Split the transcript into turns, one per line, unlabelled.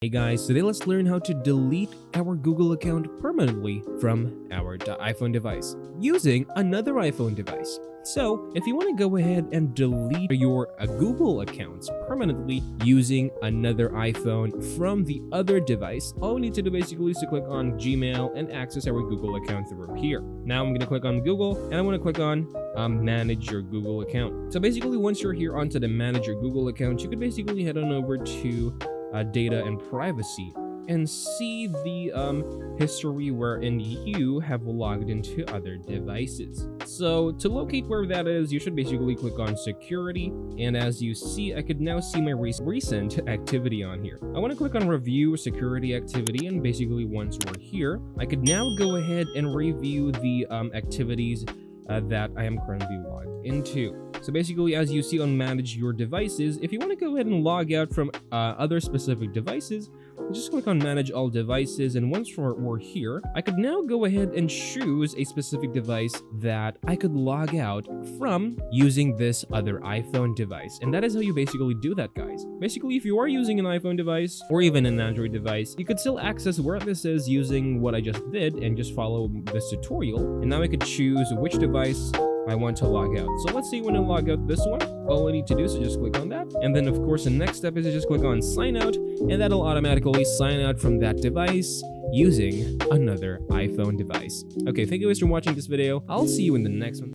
Hey guys, today let's learn how to delete our Google account permanently from our iPhone device using another iPhone device. So, if you want to go ahead and delete your Google accounts permanently using another iPhone from the other device, all we need to do basically is to click on Gmail and access our Google account through here. Now I'm going to click on Google and I want to click on manage your Google account. So basically once you're here onto the manage your Google account, you could basically head on over to data and privacy and see the history wherein you have logged into other devices. So to locate where that is, you should basically click on security, and as you see, I could now see my recent activity on here. I want to click on review security activity, and basically once we're here, I could now go ahead and review the activities that I am currently logged into. So basically, as you see on manage your devices, if you want to go ahead and log out from other specific devices, just click on manage all devices, and once we're here, I could now go ahead and choose a specific device that I could log out from using this other iPhone device. And that is how you basically do that, guys. Basically, if you are using an iPhone device or even an Android device, you could still access where this is using what I just did and just follow this tutorial. And now I could choose which device I want to log out. So let's say you want to log out this one. All I need to do is just click on that. And then of course the next step is to just click on sign out, and that'll automatically sign out from that device using another iPhone device. Okay, thank you guys for watching this video. I'll see you in the next one.